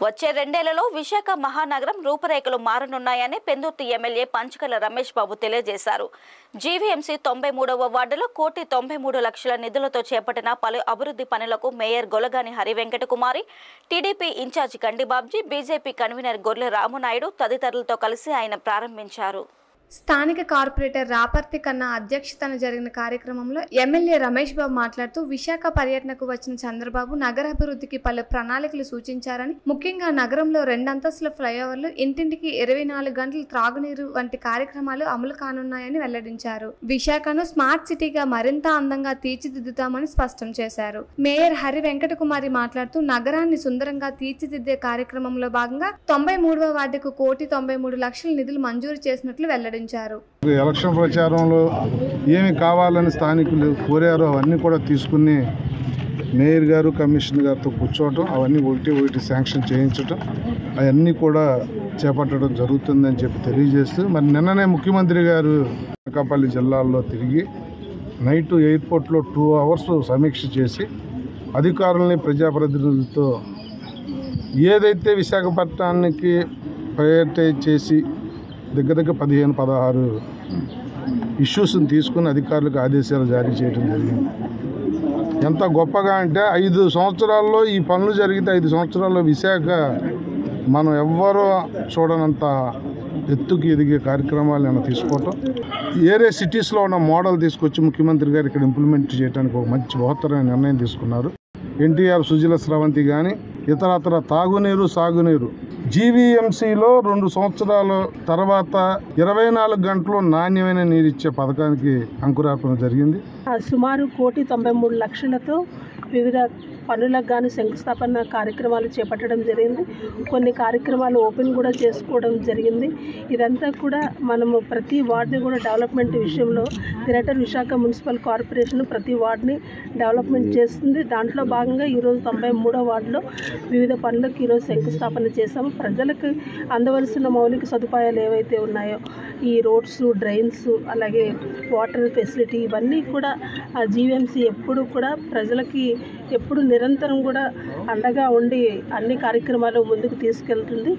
వచ్చే రెండేళ్లలో విశాఖ మహానగరం రూపురేఖలు మారనున్నాయని పెందుర్తి ఎమ్మెల్యే పంచకర్ల రమేష్ బాబు తెలియజేశారు. జీవీఎంసీ 93వ వార్డులో 1,93,00,000 నిధులతో చేపట్టిన పలు అభివృద్ధి పనులకు మేయర్ గొలగాని హరివెంకట కుమారి, టీడీపీ ఇన్ఛార్జి కండిబాబ్జీ, బీజేపీ కన్వీనర్ గొర్రె రామునాయుడు తదితరులతో కలిసి ఆయన ప్రారంభించారు. స్థానిక కార్పొరేటర్ రాపర్తి కన్నా అధ్యక్షతన జరిగిన కార్యక్రమంలో ఎమ్మెల్యే రమేష్ బాబు మాట్లాడుతూ విశాఖ పర్యటనకు వచ్చిన చంద్రబాబు నగరాభివృద్ధికి పలు ప్రణాళికలు సూచించారని, ముఖ్యంగా నగరంలో 2 అంతస్తుల ఫ్లైఓవర్లు, ఇంటింటికి 24 గంటల త్రాగునీరు వంటి కార్యక్రమాలు అమలు కానున్నాయని వెల్లడించారు. విశాఖను స్మార్ట్ సిటీగా మరింత అందంగా తీర్చిదిద్దుతామని స్పష్టం చేశారు. మేయర్ హరి వెంకట కుమారి మాట్లాడుతూ నగరాన్ని సుందరంగా తీర్చిదిద్దే కార్యక్రమంలో భాగంగా 93వ వార్డుకు 1,93,00,000 నిధులు మంజూరు చేసినట్లు వెల్లడించారు. ఎలక్షన్ ప్రచారంలో ఏమి కావాలని స్థానికులు కోరారో అవన్నీ కూడా తీసుకుని మేయర్ గారు, కమిషనర్ గారితో కూర్చోవటం, అవన్నీ ఒకటి శాంక్షన్ చేయించటం, అవన్నీ కూడా చేపట్టడం జరుగుతుందని చెప్పి తెలియజేస్తూ, మరి నిన్ననే ముఖ్యమంత్రి గారు అనకాపల్లి జిల్లాల్లో తిరిగి నైట్ ఎయిర్పోర్ట్లో 2 అవర్స్ సమీక్ష చేసి అధికారులని, ప్రజాప్రతినిధులతో ఏదైతే విశాఖపట్నానికి ప్రయారిటైజ్ చేసి దగ్గర 15-16 ఇష్యూస్ని తీసుకుని అధికారులకు ఆదేశాలు జారీ చేయడం జరిగింది. ఎంత గొప్పగా అంటే 5 సంవత్సరాల్లో ఈ పనులు జరిగితే 5 సంవత్సరాల్లో విశాఖ మనం ఎవ్వరూ చూడనంత ఎత్తుకి ఎదిగే కార్యక్రమాలు నేను తీసుకోవటం, ఏరే సిటీస్లో ఉన్న మోడల్ తీసుకొచ్చి ముఖ్యమంత్రి గారు ఇక్కడ ఇంప్లిమెంట్ చేయడానికి ఒక మంచి బృహత్తరమైన నిర్ణయం తీసుకున్నారు. ఎన్టీఆర్ సుజల స్రవంతి కానీ ఇతరత్ర తాగునీరు, సాగునీరు, జీవీఎంసీలో 2 సంవత్సరాల తర్వాత 24 గంటలు నాణ్యమైన నీరు ఇచ్చే పథకానికి అంకురార్పణ జరిగింది. సుమారు 1,93,00,000తో వివిధ పనులకు గాను శంకుస్థాపన కార్యక్రమాలు చేపట్టడం జరిగింది. కొన్ని కార్యక్రమాలు ఓపెన్ కూడా చేసుకోవడం జరిగింది. ఇదంతా కూడా మనము ప్రతి వార్డుని కూడా డెవలప్మెంట్ విషయంలో గ్రేటర్ విశాఖ మున్సిపల్ కార్పొరేషన్ ప్రతి వార్డుని డెవలప్మెంట్ చేస్తుంది. దాంట్లో భాగంగా ఈరోజు 93వ వార్డులో వివిధ పనులకు ఈరోజు శంకుస్థాపన చేశాము. ప్రజలకు అందవలసిన మౌలిక సదుపాయాలు ఏవైతే ఉన్నాయో, ఈ రోడ్స్, డ్రైన్స్, అలాగే వాటర్ ఫెసిలిటీ, ఇవన్నీ కూడా జీవీఎంసీ ఎప్పుడు కూడా ప్రజలకి ఎప్పుడు నిరంతరం కూడా అండగా ఉండి అన్ని కార్యక్రమాలు ముందుకు తీసుకెళ్తుంది.